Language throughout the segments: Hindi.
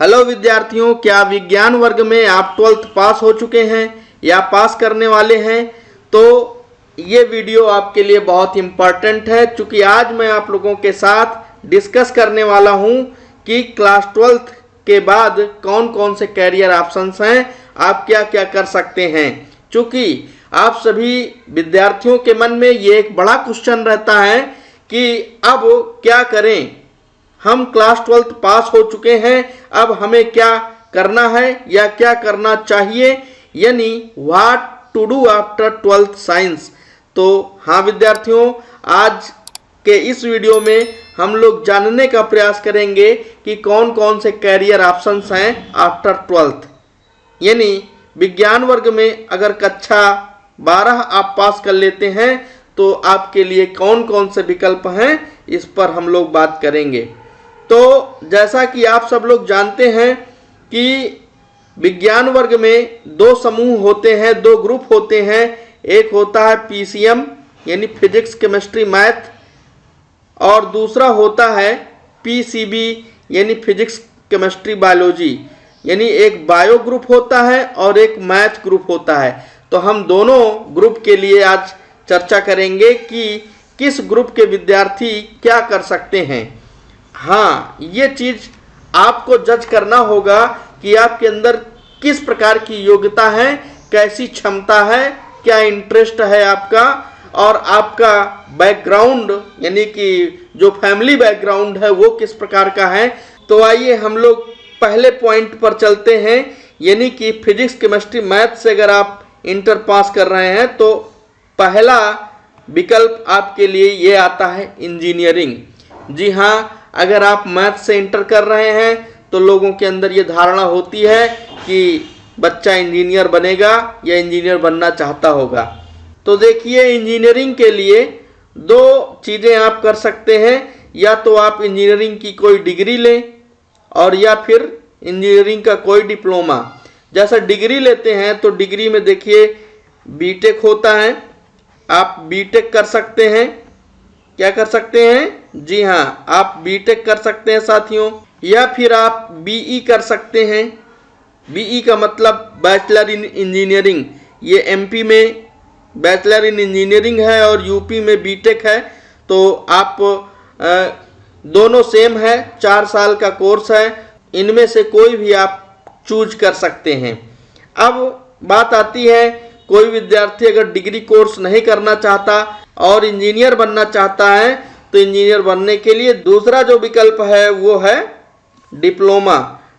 हेलो विद्यार्थियों, क्या विज्ञान वर्ग में आप 12th पास हो चुके हैं या पास करने वाले हैं? तो ये वीडियो आपके लिए बहुत इम्पॉर्टेंट है, क्योंकि आज मैं आप लोगों के साथ डिस्कस करने वाला हूं कि क्लास 12th के बाद कौन कौन से कैरियर ऑप्शंस हैं, आप क्या क्या कर सकते हैं। क्योंकि आप सभी विद्यार्थियों के मन में ये एक बड़ा क्वेश्चन रहता है कि अब क्या करें, हम क्लास 12th पास हो चुके हैं, अब हमें क्या करना है या क्या करना चाहिए, यानी what to do after 12th science. तो हाँ विद्यार्थियों, आज के इस वीडियो में हम लोग जानने का प्रयास करेंगे कि कौन कौन से कैरियर ऑप्शंस हैं आफ्टर 12th। यानी विज्ञान वर्ग में अगर कक्षा 12 आप पास कर लेते हैं तो आपके लिए कौन कौन से विकल्प हैं, इस पर हम लोग बात करेंगे। तो जैसा कि आप सब लोग जानते हैं कि विज्ञान वर्ग में दो समूह होते हैं, दो ग्रुप होते हैं। एक होता है पीसीएम यानी फिजिक्स केमिस्ट्री मैथ, और दूसरा होता है पीसीबी यानी फिजिक्स केमिस्ट्री बायोलॉजी। यानी एक बायो ग्रुप होता है और एक मैथ ग्रुप होता है। तो हम दोनों ग्रुप के लिए आज चर्चा करेंगे कि किस ग्रुप के विद्यार्थी क्या कर सकते हैं। हाँ, ये चीज़ आपको जज करना होगा कि आपके अंदर किस प्रकार की योग्यता है, कैसी क्षमता है, क्या इंटरेस्ट है आपका, और आपका बैकग्राउंड यानी कि जो फैमिली बैकग्राउंड है वो किस प्रकार का है। तो आइए हम लोग पहले पॉइंट पर चलते हैं, यानी कि फिजिक्स केमिस्ट्री मैथ से अगर आप इंटर पास कर रहे हैं तो पहला विकल्प आपके लिए ये आता है इंजीनियरिंग। जी हाँ, अगर आप मैथ से इंटर कर रहे हैं तो लोगों के अंदर ये धारणा होती है कि बच्चा इंजीनियर बनेगा या इंजीनियर बनना चाहता होगा। तो देखिए, इंजीनियरिंग के लिए दो चीज़ें आप कर सकते हैं, या तो आप इंजीनियरिंग की कोई डिग्री लें और या फिर इंजीनियरिंग का कोई डिप्लोमा। जैसा डिग्री लेते हैं तो डिग्री में देखिए बीटेक होता है, आप बीटेक कर सकते हैं। क्या कर सकते हैं? जी हाँ, आप बीटेक कर सकते हैं साथियों, या फिर आप बीई कर सकते हैं। बीई का मतलब बैचलर इन इंजीनियरिंग। ये एमपी में बैचलर इन इंजीनियरिंग है और यूपी में बीटेक है। तो आप दोनों सेम है, 4 साल का कोर्स है, इनमें से कोई भी आप चूज कर सकते हैं। अब बात आती है, कोई विद्यार्थी अगर डिग्री कोर्स नहीं करना चाहता और इंजीनियर बनना चाहता है तो इंजीनियर बनने के लिए दूसरा जो विकल्प है वो है डिप्लोमा।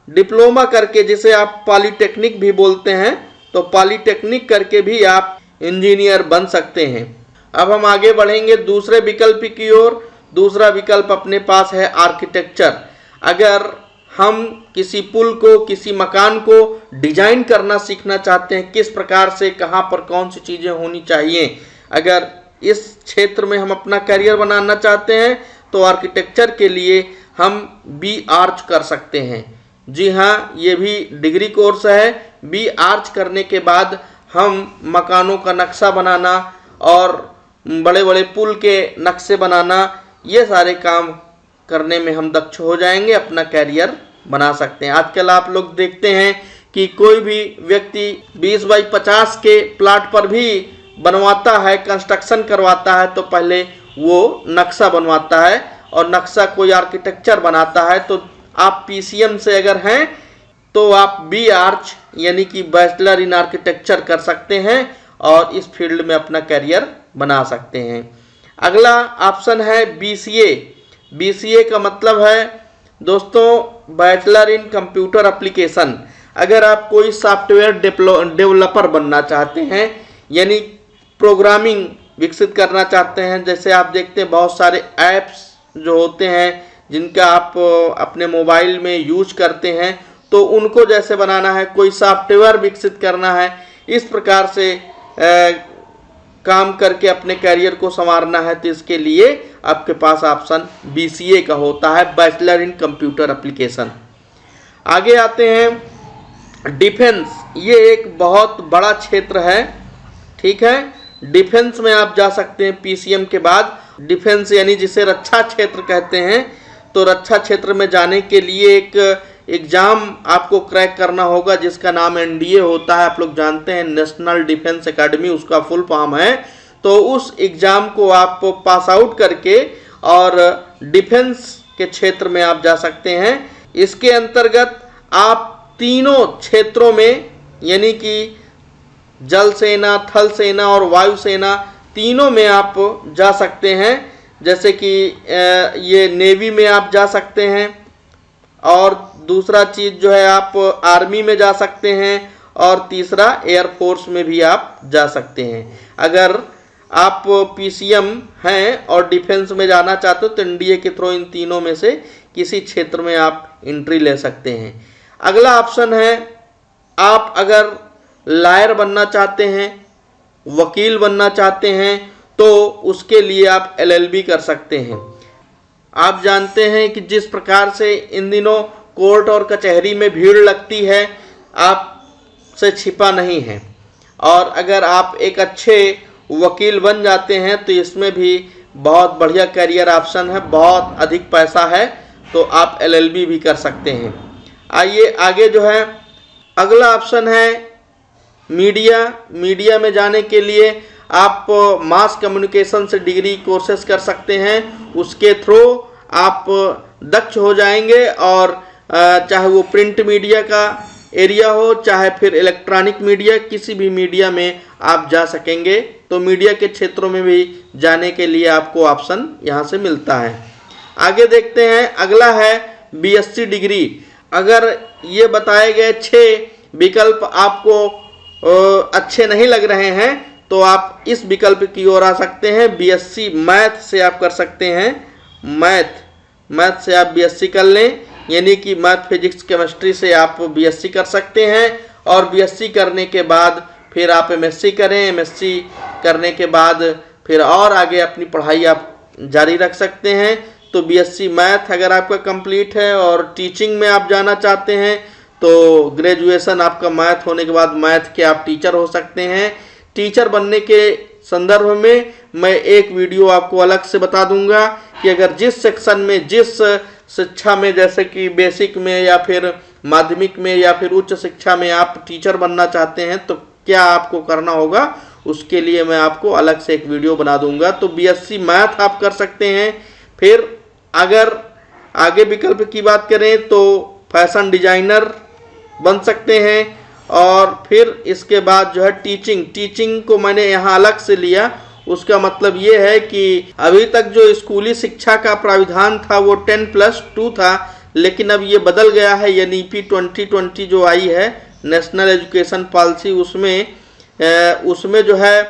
डिप्लोमा करके, जिसे आप पॉलीटेक्निक भी बोलते हैं, तो पॉलीटेक्निक करके भी आप इंजीनियर बन सकते हैं। अब हम आगे बढ़ेंगे दूसरे विकल्प की ओर। दूसरा विकल्प अपने पास है आर्किटेक्चर। अगर हम किसी पुल को, किसी मकान को डिजाइन करना सीखना चाहते हैं, किस प्रकार से, कहाँ पर कौन सी चीज़ें होनी चाहिए, अगर इस क्षेत्र में हम अपना करियर बनाना चाहते हैं तो आर्किटेक्चर के लिए हम बी आर्च कर सकते हैं। जी हाँ, ये भी डिग्री कोर्स है। बी आर्च करने के बाद हम मकानों का नक्शा बनाना और बड़े बड़े पुल के नक्शे बनाना, ये सारे काम करने में हम दक्ष हो जाएंगे, अपना कैरियर बना सकते हैं। आजकल आप लोग देखते हैं कि कोई भी व्यक्ति 20 बाई 50 के प्लाट पर भी बनवाता है, कंस्ट्रक्शन करवाता है, तो पहले वो नक्शा बनवाता है और नक्शा कोई आर्किटेक्चर बनाता है। तो आप पीसीएम से अगर हैं तो आप बी आर्च यानी कि बैचलर इन आर्किटेक्चर कर सकते हैं और इस फील्ड में अपना करियर बना सकते हैं। अगला ऑप्शन है बीसीए। बीसीए का मतलब है दोस्तों बैचलर इन कंप्यूटर एप्लीकेशन। अगर आप कोई सॉफ्टवेयर डेवलपर बनना चाहते हैं, यानी प्रोग्रामिंग विकसित करना चाहते हैं, जैसे आप देखते हैं बहुत सारे ऐप्स जो होते हैं जिनका आप अपने मोबाइल में यूज करते हैं, तो उनको जैसे बनाना है, कोई सॉफ्टवेयर विकसित करना है, इस प्रकार से काम करके अपने करियर को संवारना है, तो इसके लिए आपके पास ऑप्शन बीसीए का होता है, बैचलर इन कंप्यूटर एप्लीकेशन। आगे आते हैं डिफेंस। ये एक बहुत बड़ा क्षेत्र है, ठीक है। डिफेंस में आप जा सकते हैं पीसीएम के बाद। डिफेंस यानी जिसे रक्षा क्षेत्र कहते हैं, तो रक्षा क्षेत्र में जाने के लिए एक एग्ज़ाम आपको क्रैक करना होगा जिसका नाम एनडीए होता है, आप लोग जानते हैं, नेशनल डिफेंस एकेडमी उसका फुल फॉर्म है। तो उस एग्ज़ाम को आप पास आउट करके और डिफेंस के क्षेत्र में आप जा सकते हैं। इसके अंतर्गत आप तीनों क्षेत्रों में यानी कि जल सेना, थल सेना और वायु सेना तीनों में आप जा सकते हैं। जैसे कि ये नेवी में आप जा सकते हैं और दूसरा चीज़ जो है आप आर्मी में जा सकते हैं और तीसरा एयरफोर्स में भी आप जा सकते हैं। अगर आप पीसीएम हैं और डिफेंस में जाना चाहते हो तो एनडीए के थ्रू इन तीनों में से किसी क्षेत्र में आप एंट्री ले सकते हैं। अगला ऑप्शन है, आप अगर लॉयर बनना चाहते हैं, वकील बनना चाहते हैं, तो उसके लिए आप एलएलबी कर सकते हैं। आप जानते हैं कि जिस प्रकार से इन दिनों कोर्ट और कचहरी में भीड़ लगती है, आपसे छिपा नहीं है। और अगर आप एक अच्छे वकील बन जाते हैं तो इसमें भी बहुत बढ़िया करियर ऑप्शन है, बहुत अधिक पैसा है, तो आप एलएलबी भी कर सकते हैं। आइए आगे जो है अगला ऑप्शन है मीडिया में जाने के लिए आप मास कम्युनिकेशन से डिग्री कोर्सेस कर सकते हैं। उसके थ्रू आप दक्ष हो जाएंगे और चाहे वो प्रिंट मीडिया का एरिया हो, चाहे फिर इलेक्ट्रॉनिक मीडिया, किसी भी मीडिया में आप जा सकेंगे। तो मीडिया के क्षेत्रों में भी जाने के लिए आपको ऑप्शन यहाँ से मिलता है। आगे देखते हैं, अगला है बीएससी डिग्री। अगर ये बताए गए 6 विकल्प आपको अच्छे नहीं लग रहे हैं तो आप इस विकल्प की ओर आ सकते हैं। बीएससी मैथ से आप कर सकते हैं, मैथ से आप बीएससी कर लें, यानी कि मैथ, फिजिक्स, केमिस्ट्री से आप बीएससी कर सकते हैं। और बीएससी करने के बाद फिर आप एमएससी करें, एमएससी करने के बाद फिर और आगे अपनी पढ़ाई आप जारी रख सकते हैं। तो बीएससी मैथ अगर आपका कंप्लीट है और टीचिंग में आप जाना चाहते हैं तो ग्रेजुएशन आपका मैथ होने के बाद मैथ के आप टीचर हो सकते हैं। टीचर बनने के संदर्भ में मैं एक वीडियो आपको अलग से बता दूंगा कि अगर जिस सेक्शन में, जिस शिक्षा में, जैसे कि बेसिक में या फिर माध्यमिक में या फिर उच्च शिक्षा में आप टीचर बनना चाहते हैं तो क्या आपको करना होगा, उसके लिए मैं आपको अलग से एक वीडियो बना दूंगा। तो बीएससी मैथ आप कर सकते हैं। फिर अगर आगे विकल्प की बात करें तो फैशन डिजाइनर बन सकते हैं। और फिर इसके बाद जो है टीचिंग को मैंने यहाँ अलग से लिया। उसका मतलब ये है कि अभी तक जो स्कूली शिक्षा का प्राविधान था वो 10+2 था, लेकिन अब ये बदल गया है। एनईपी 2020 जो आई है, नेशनल एजुकेशन पॉलिसी, उसमें जो है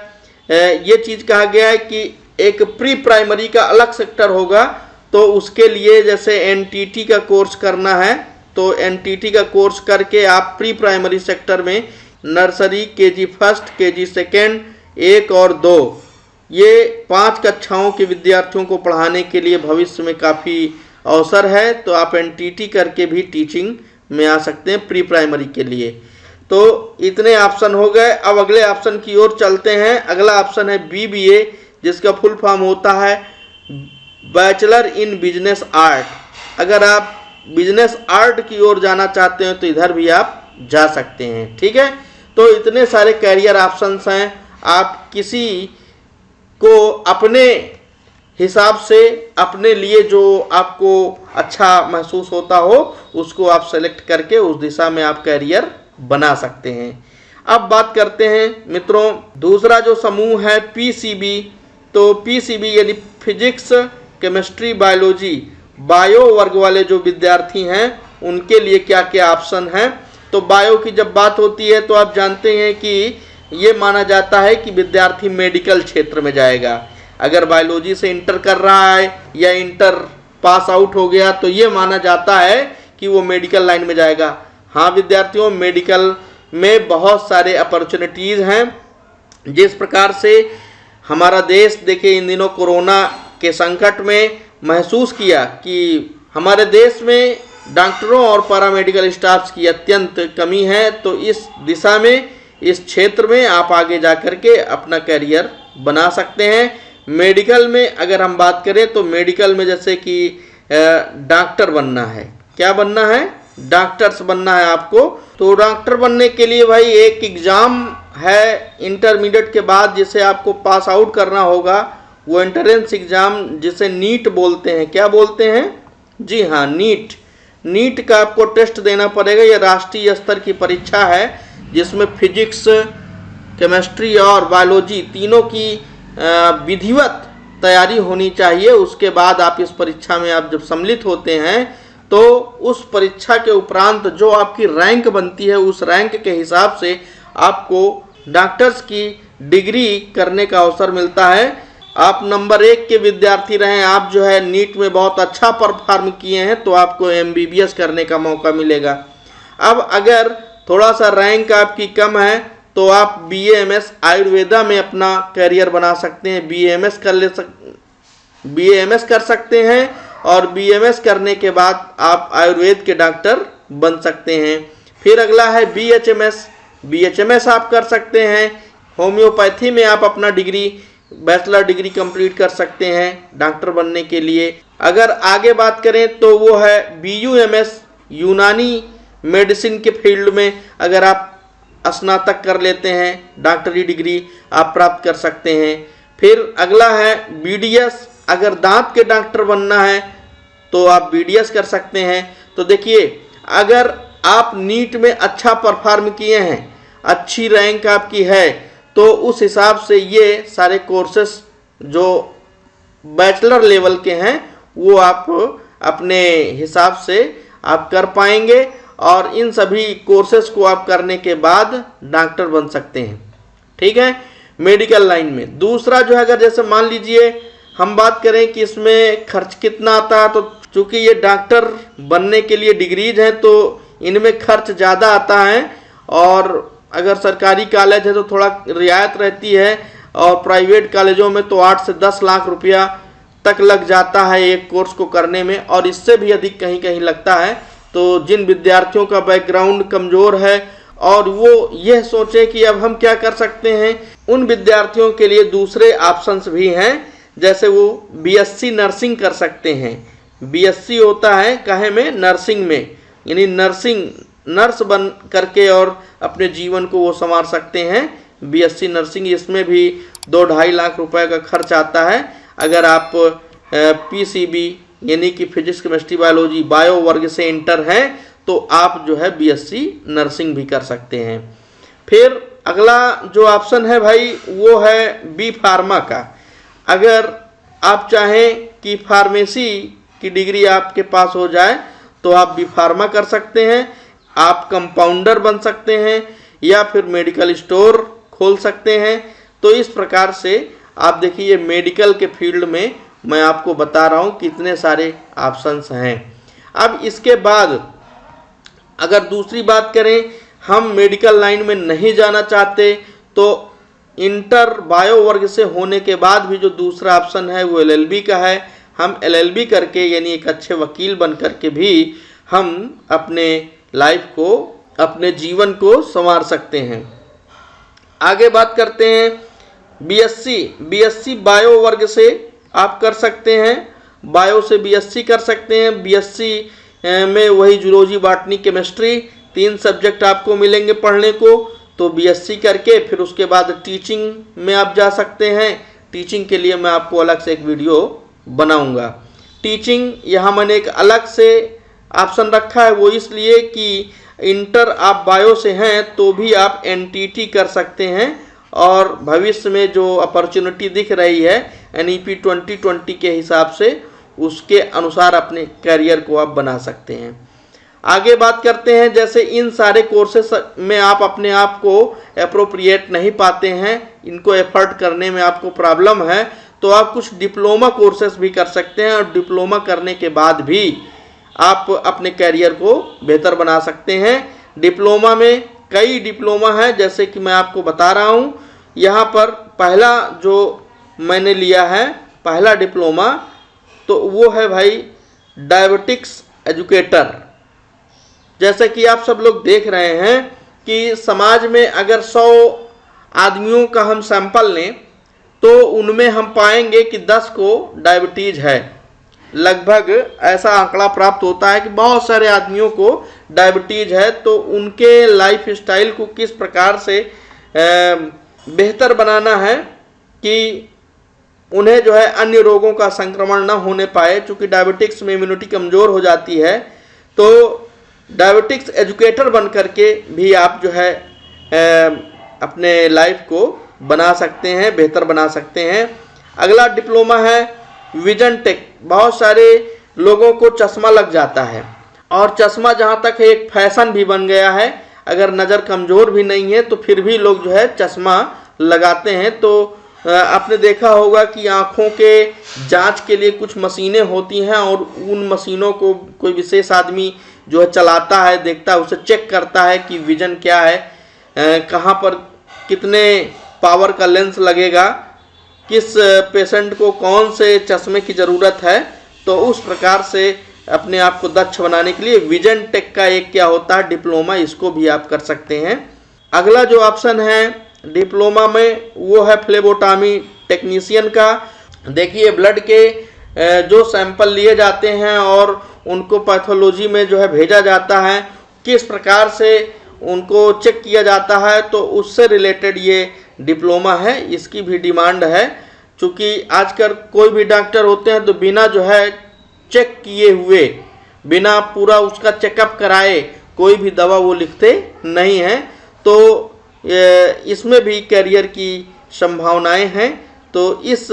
ये चीज़ कहा गया है कि एक प्री प्राइमरी का अलग सेक्टर होगा। तो उसके लिए जैसे एनटीटी का कोर्स करना है तो एनटीटी का कोर्स करके आप प्री प्राइमरी सेक्टर में nursery, KG first, KG second, 1 और 2, ये 5 कक्षाओं के विद्यार्थियों को पढ़ाने के लिए भविष्य में काफ़ी अवसर है। तो आप एनटीटी करके भी टीचिंग में आ सकते हैं प्री प्राइमरी के लिए। तो इतने ऑप्शन हो गए। अब अगले ऑप्शन की ओर चलते हैं। अगला ऑप्शन है बीबीए, जिसका फुल फॉर्म होता है बैचलर इन बिजनेस आर्ट। अगर आप बिजनेस आर्ट की ओर जाना चाहते हैं तो इधर भी आप जा सकते हैं। ठीक है, तो इतने सारे कैरियर ऑप्शंस हैं। आप किसी को अपने हिसाब से, अपने लिए जो आपको अच्छा महसूस होता हो, उसको आप सेलेक्ट करके उस दिशा में आप कैरियर बना सकते हैं। अब बात करते हैं मित्रों, दूसरा जो समूह है पीसीबी। तो पीसीबी यानी फिजिक्स, केमिस्ट्री, बायो वर्ग वाले जो विद्यार्थी हैं उनके लिए क्या क्या ऑप्शन हैं। तो बायो की जब बात होती है तो आप जानते हैं कि ये माना जाता है कि विद्यार्थी मेडिकल क्षेत्र में जाएगा। अगर बायोलॉजी से इंटर कर रहा है या इंटर पास आउट हो गया तो ये माना जाता है कि वो मेडिकल लाइन में जाएगा। हाँ विद्यार्थियों, मेडिकल में बहुत सारे अपॉर्चुनिटीज़ हैं। जिस प्रकार से हमारा देश देखिए इन दिनों कोरोना के संकट में महसूस किया कि हमारे देश में डॉक्टरों और पैरामेडिकल स्टाफ्स की अत्यंत कमी है। तो इस दिशा में, इस क्षेत्र में आप आगे जा कर के अपना करियर बना सकते हैं। मेडिकल में अगर हम बात करें तो मेडिकल में जैसे कि डॉक्टर बनना है, क्या बनना है, डॉक्टर्स बनना है आपको। तो डॉक्टर बनने के लिए भाई एक एग्ज़ाम है इंटरमीडिएट के बाद जिसे आपको पास आउट करना होगा, वो एंट्रेंस एग्ज़ाम जिसे नीट बोलते हैं। क्या बोलते हैं? जी हाँ, नीट। नीट का आपको टेस्ट देना पड़ेगा। ये राष्ट्रीय स्तर की परीक्षा है जिसमें फिजिक्स, केमिस्ट्री और बायोलॉजी तीनों की विधिवत तैयारी होनी चाहिए। उसके बाद आप इस परीक्षा में आप जब सम्मिलित होते हैं तो उस परीक्षा के उपरांत जो आपकी रैंक बनती है उस रैंक के हिसाब से आपको डॉक्टर्स की डिग्री करने का अवसर मिलता है। आप नंबर 1 के विद्यार्थी रहें, आप जो है नीट में बहुत अच्छा परफॉर्म किए हैं तो आपको MBBS करने का मौका मिलेगा। अब अगर थोड़ा सा रैंक आपकी कम है तो आप BAMS आयुर्वेदा में अपना करियर बना सकते हैं। BAMS कर सकते हैं और BAMS करने के बाद आप आयुर्वेद के डॉक्टर बन सकते हैं। फिर अगला है BHMS आप कर सकते हैं। होम्योपैथी में आप अपना बैचलर डिग्री कंप्लीट कर सकते हैं डॉक्टर बनने के लिए। अगर आगे बात करें तो वो है BUMS, यूनानी मेडिसिन के फील्ड में अगर आप स्नातक कर लेते हैं डॉक्टरी डिग्री आप प्राप्त कर सकते हैं। फिर अगला है BDS, अगर दांत के डॉक्टर बनना है तो आप BDS कर सकते हैं। तो देखिए, अगर आप नीट में अच्छा परफॉर्म किए हैं, अच्छी रैंक आपकी है, तो उस हिसाब से ये सारे कोर्सेस जो बैचलर लेवल के हैं वो आप अपने हिसाब से आप कर पाएंगे और इन सभी कोर्सेस को आप करने के बाद डॉक्टर बन सकते हैं। ठीक है, मेडिकल लाइन में। दूसरा जो है, अगर जैसे मान लीजिए हम बात करें कि इसमें खर्च कितना आता है, तो चूंकि ये डॉक्टर बनने के लिए डिग्रीज हैं तो इनमें खर्च ज़्यादा आता है और अगर सरकारी कॉलेज है तो थोड़ा रियायत रहती है और प्राइवेट कॉलेजों में तो 8 से 10 लाख रुपया तक लग जाता है एक कोर्स को करने में और इससे भी अधिक कहीं कहीं लगता है। तो जिन विद्यार्थियों का बैकग्राउंड कमज़ोर है और वो यह सोचे कि अब हम क्या कर सकते हैं, उन विद्यार्थियों के लिए दूसरे ऑप्शंस भी हैं। जैसे वो BSc नर्सिंग कर सकते हैं। BSc होता है काहे में? नर्सिंग में, यानी नर्स बन करके और अपने जीवन को वो संवार सकते हैं। BSc नर्सिंग, इसमें भी 2-2.5 लाख रुपए का खर्च आता है। अगर आप PCB यानी कि फिजिक्स, केमिस्ट्री, बायोलॉजी, बायो वर्ग से इंटर हैं तो आप जो है BSc नर्सिंग भी कर सकते हैं। फिर अगला जो ऑप्शन है भाई वो है B फार्मा का। अगर आप चाहें कि फार्मेसी की डिग्री आपके पास हो जाए तो आप B फार्मा कर सकते हैं। आप कंपाउंडर बन सकते हैं या फिर मेडिकल स्टोर खोल सकते हैं। तो इस प्रकार से आप देखिए मेडिकल के फील्ड में मैं आपको बता रहा हूँ कितने सारे ऑप्शंस हैं। अब इसके बाद अगर दूसरी बात करें, हम मेडिकल लाइन में नहीं जाना चाहते तो इंटर बायो वर्ग से होने के बाद भी जो दूसरा ऑप्शन है वो LLB का है। हम LLB करके यानी एक अच्छे वकील बन करके भी हम अपने लाइफ को, अपने जीवन को संवार सकते हैं। आगे बात करते हैं BSc बायो वर्ग से आप कर सकते हैं। बायो से BSc कर सकते हैं। BSc में वही जूलॉजी, बॉटनी, केमिस्ट्री 3 सब्जेक्ट आपको मिलेंगे पढ़ने को। तो BSc करके फिर उसके बाद टीचिंग में आप जा सकते हैं। टीचिंग के लिए मैं आपको अलग से एक वीडियो बनाऊंगा। टीचिंग यहाँ मैंने एक अलग से ऑप्शन रखा है, वो इसलिए कि इंटर आप बायो से हैं तो भी आप NTT कर सकते हैं और भविष्य में जो अपॉर्चुनिटी दिख रही है NEP 2020 के हिसाब से उसके अनुसार अपने करियर को आप बना सकते हैं। आगे बात करते हैं, जैसे इन सारे कोर्सेस में आप अपने आप को अप्रोप्रिएट नहीं पाते हैं, इनको एफर्ट करने में आपको प्रॉब्लम है, तो आप कुछ डिप्लोमा कोर्सेस भी कर सकते हैं और डिप्लोमा करने के बाद भी आप अपने करियर को बेहतर बना सकते हैं। डिप्लोमा में कई डिप्लोमा है, जैसे कि मैं आपको बता रहा हूँ। यहाँ पर पहला जो मैंने लिया है, पहला डिप्लोमा, तो वो है भाई डायबिटिक्स एजुकेटर। जैसे कि आप सब लोग देख रहे हैं कि समाज में अगर 100 आदमियों का हम सैंपल लें तो उनमें हम पाएंगे कि 10 को डायबिटीज़ है। लगभग ऐसा आंकड़ा प्राप्त होता है कि बहुत सारे आदमियों को डायबिटीज है, तो उनके लाइफ स्टाइल को किस प्रकार से बेहतर बनाना है कि उन्हें जो है अन्य रोगों का संक्रमण न होने पाए। चूँकि डायबिटिक्स में इम्यूनिटी कमज़ोर हो जाती है, तो डायबिटिक्स एजुकेटर बन करके भी आप जो है अपने लाइफ को बना सकते हैं, बेहतर बना सकते हैं। अगला डिप्लोमा है विजन टेक। बहुत सारे लोगों को चश्मा लग जाता है, और चश्मा जहाँ तक है एक फैशन भी बन गया है। अगर नज़र कमज़ोर भी नहीं है तो फिर भी लोग जो है चश्मा लगाते हैं। तो आपने देखा होगा कि आँखों के जांच के लिए कुछ मशीनें होती हैं, और उन मशीनों को कोई विशेष आदमी जो है चलाता है, देखता है, उसे चेक करता है कि विजन क्या है, कहाँ पर कितने पावर का लेंस लगेगा, किस पेशेंट को कौन से चश्मे की ज़रूरत है। तो उस प्रकार से अपने आप को दक्ष बनाने के लिए विजन टेक का एक क्या होता है डिप्लोमा, इसको भी आप कर सकते हैं। अगला जो ऑप्शन है डिप्लोमा में वो है फ्लेबोटॉमी टेक्नीशियन का। देखिए ब्लड के जो सैंपल लिए जाते हैं और उनको पैथोलॉजी में जो है भेजा जाता है, किस प्रकार से उनको चेक किया जाता है, तो उससे रिलेटेड ये डिप्लोमा है। इसकी भी डिमांड है, क्योंकि आजकल कोई भी डॉक्टर होते हैं तो बिना जो है चेक किए हुए, बिना पूरा उसका चेकअप कराए कोई भी दवा वो लिखते नहीं हैं। तो इसमें भी करियर की संभावनाएं हैं, तो इस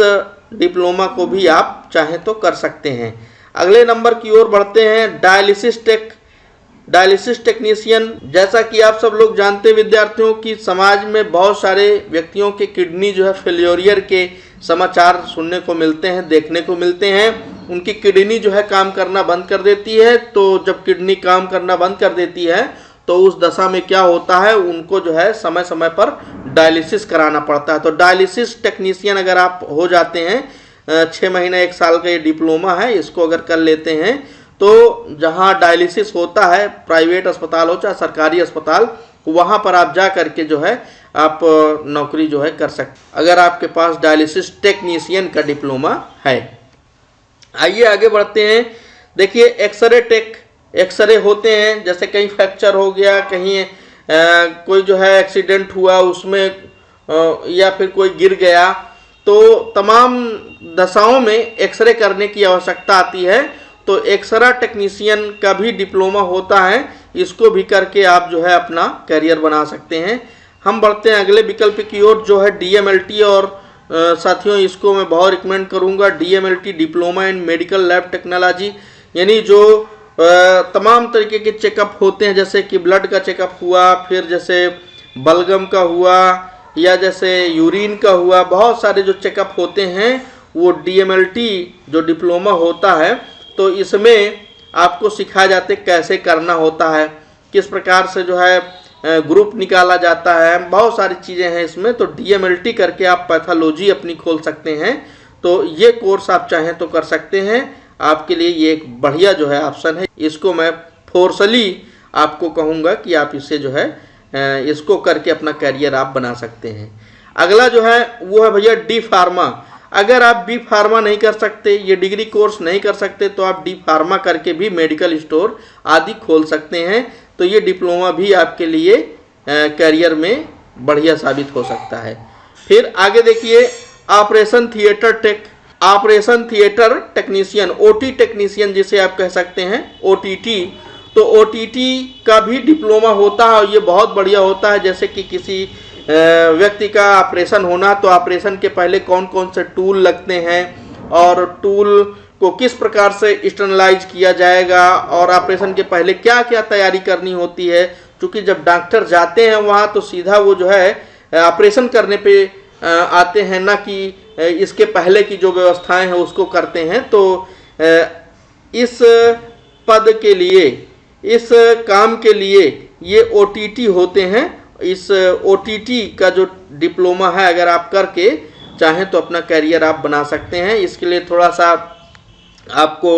डिप्लोमा को भी आप चाहें तो कर सकते हैं। अगले नंबर की ओर बढ़ते हैं डायलिसिस टेक्नीशियन। जैसा कि आप सब लोग जानते हैं विद्यार्थियों की समाज में बहुत सारे व्यक्तियों के किडनी जो है फेल्योरियर के समाचार सुनने को मिलते हैं, देखने को मिलते हैं। उनकी किडनी जो है काम करना बंद कर देती है। तो जब किडनी काम करना बंद कर देती है तो उस दशा में क्या होता है, उनको जो है समय समय पर डायलिसिस कराना पड़ता है। तो डायलिसिस टेक्नीशियन अगर आप हो जाते हैं, 6 महीने 1 साल का ये डिप्लोमा है, इसको अगर कर लेते हैं तो जहां डायलिसिस होता है, प्राइवेट अस्पताल हो चाहे सरकारी अस्पताल, वहां पर आप जा करके जो है आप नौकरी जो है कर सकते, अगर आपके पास डायलिसिस टेक्नीशियन का डिप्लोमा है। आइए आगे बढ़ते हैं। देखिए एक्सरे होते हैं, जैसे कहीं फ्रैक्चर हो गया, कहीं कोई जो है एक्सीडेंट हुआ उसमें, या फिर कोई गिर गया, तो तमाम दशाओं में एक्सरे करने की आवश्यकता आती है। तो एक्सरा टेक्नीशियन का भी डिप्लोमा होता है, इसको भी करके आप जो है अपना करियर बना सकते हैं। हम बढ़ते हैं अगले विकल्प की ओर, जो है DMLT। और साथियों इसको मैं बहुत रिकमेंड करूंगा, DMLT diploma in medical lab technology. यानी जो तमाम तरीके के चेकअप होते हैं, जैसे कि ब्लड का चेकअप हुआ, फिर जैसे बलगम का हुआ, या जैसे यूरिन का हुआ, बहुत सारे जो चेकअप होते हैं वो DMLT जो डिप्लोमा होता है, तो इसमें आपको सिखाया जाता है कैसे करना होता है, किस प्रकार से जो है ग्रुप निकाला जाता है, बहुत सारी चीज़ें हैं इसमें। तो DMLT करके आप पैथोलॉजी अपनी खोल सकते हैं। तो ये कोर्स आप चाहें तो कर सकते हैं, आपके लिए ये एक बढ़िया जो है ऑप्शन है। इसको मैं फोर्सली आपको कहूँगा कि आप इससे जो है इसको करके अपना करियर आप बना सकते हैं। अगला जो है वो है भैया D फार्मा। अगर आप B फार्मा नहीं कर सकते, ये डिग्री कोर्स नहीं कर सकते, तो आप D फार्मा करके भी मेडिकल स्टोर आदि खोल सकते हैं। तो ये डिप्लोमा भी आपके लिए करियर में बढ़िया साबित हो सकता है। फिर आगे देखिए operation theatre technician, OT technician जिसे आप कह सकते हैं, OTT। तो OTT का भी डिप्लोमा होता है और ये बहुत बढ़िया होता है। जैसे कि किसी व्यक्ति का ऑपरेशन होना, तो ऑपरेशन के पहले कौन कौन से टूल लगते हैं और टूल को किस प्रकार से स्टरलाइज किया जाएगा, और ऑपरेशन के पहले क्या क्या तैयारी करनी होती है। क्योंकि जब डॉक्टर जाते हैं वहाँ तो सीधा वो जो है ऑपरेशन करने पे आते हैं, ना कि इसके पहले की जो व्यवस्थाएं हैं उसको करते हैं। तो इस पद के लिए, इस काम के लिए ये OTT होते हैं। इस OTT का जो डिप्लोमा है अगर आप करके चाहें तो अपना करियर आप बना सकते हैं। इसके लिए थोड़ा सा आपको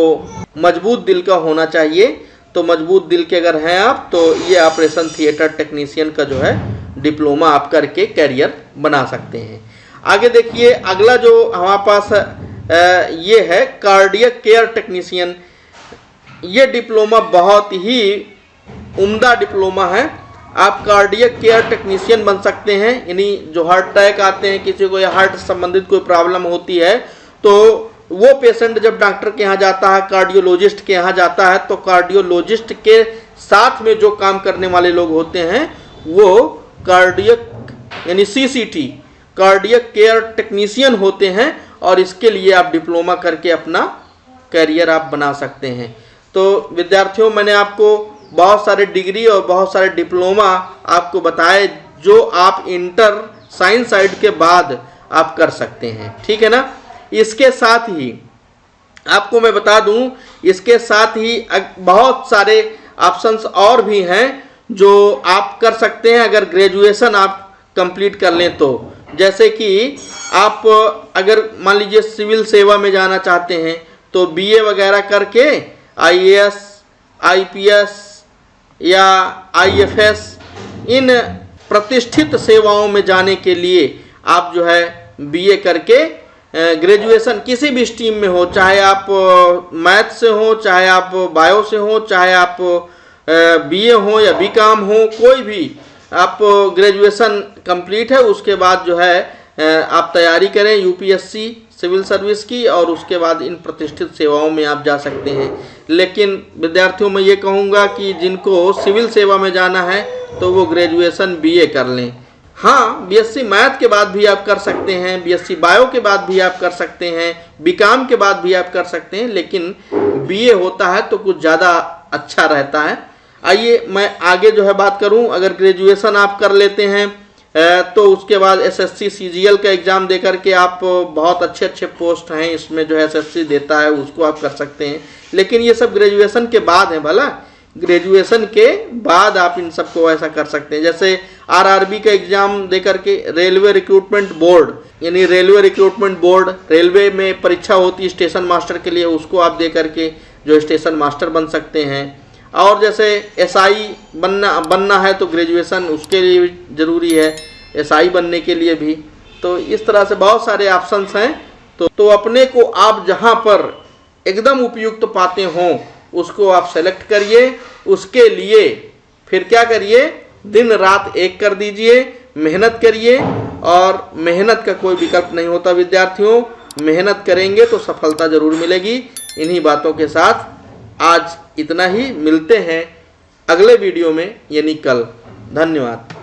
मजबूत दिल का होना चाहिए। तो मजबूत दिल के अगर हैं आप, तो ये ऑपरेशन थिएटर टेक्नीशियन का जो है डिप्लोमा आप करके करियर बना सकते हैं। आगे देखिए अगला जो हमारे पास ये है कार्डियक केयर टेक्नीशियन। ये डिप्लोमा बहुत ही उम्दा डिप्लोमा है। आप कार्डियक केयर टेक्नीशियन बन सकते हैं, यानी जो हार्ट अटैक आते हैं, किसी को या हार्ट संबंधित कोई प्रॉब्लम होती है, तो वो पेशेंट जब डॉक्टर के यहाँ जाता है, कार्डियोलॉजिस्ट के यहाँ जाता है, तो कार्डियोलॉजिस्ट के साथ में जो काम करने वाले लोग होते हैं वो कार्डियक यानी CCT कार्डियक केयर टेक्नीशियन होते हैं, और इसके लिए आप डिप्लोमा करके अपना करियर आप बना सकते हैं। तो विद्यार्थियों, मैंने आपको बहुत सारे डिग्री और बहुत सारे डिप्लोमा आपको बताए जो आप इंटर साइंस साइड के बाद आप कर सकते हैं, ठीक है ना। इसके साथ ही आपको मैं बता दूं, इसके साथ ही बहुत सारे ऑप्शंस और भी हैं जो आप कर सकते हैं अगर ग्रेजुएशन आप कंप्लीट कर लें तो। जैसे कि आप अगर मान लीजिए सिविल सेवा में जाना चाहते हैं तो BA वगैरह करके IAS, IPS या IFS इन प्रतिष्ठित सेवाओं में जाने के लिए आप जो है BA करके ग्रेजुएशन किसी भी स्ट्रीम में हो, चाहे आप मैथ से हो, चाहे आप बायो से हो, चाहे आप BA हो या BCom हो, कोई भी आप ग्रेजुएशन कंप्लीट है, उसके बाद जो है आप तैयारी करें UPSC सिविल सर्विस की, और उसके बाद इन प्रतिष्ठित सेवाओं में आप जा सकते हैं। लेकिन विद्यार्थियों, मैं ये कहूँगा कि जिनको सिविल सेवा में जाना है तो वो ग्रेजुएशन BA कर लें। हाँ, BSc मैथ के बाद भी आप कर सकते हैं, BSc बायो के बाद भी आप कर सकते हैं, BCom के बाद भी आप कर सकते हैं, लेकिन BA होता है तो कुछ ज़्यादा अच्छा रहता है। आइए मैं आगे जो है बात करूं। अगर ग्रेजुएशन आप कर लेते हैं तो उसके बाद SSC CGL का एग्ज़ाम दे करके आप बहुत अच्छे पोस्ट हैं इसमें जो है SSC देता है, उसको आप कर सकते हैं। लेकिन ये सब ग्रेजुएशन के बाद है, भला ग्रेजुएशन के बाद आप इन सबको ऐसा कर सकते हैं। जैसे RRB का एग्ज़ाम दे करके रेलवे रिक्रूटमेंट बोर्ड, यानी रेलवे रिक्रूटमेंट बोर्ड, रेलवे में परीक्षा होती है स्टेशन मास्टर के लिए, उसको आप दे करके जो स्टेशन मास्टर बन सकते हैं। और जैसे SI बनना है तो ग्रेजुएशन उसके लिए भी ज़रूरी है, SI बनने के लिए भी। तो इस तरह से बहुत सारे ऑप्शंस हैं। तो अपने को आप जहां पर एकदम उपयुक्त पाते हों उसको आप सेलेक्ट करिए। उसके लिए फिर क्या करिए, दिन रात एक कर दीजिए, मेहनत करिए, और मेहनत का कोई विकल्प नहीं होता विद्यार्थियों। मेहनत करेंगे तो सफलता ज़रूर मिलेगी। इन्हीं बातों के साथ आज इतना ही, मिलते हैं अगले वीडियो में यानी कल। धन्यवाद।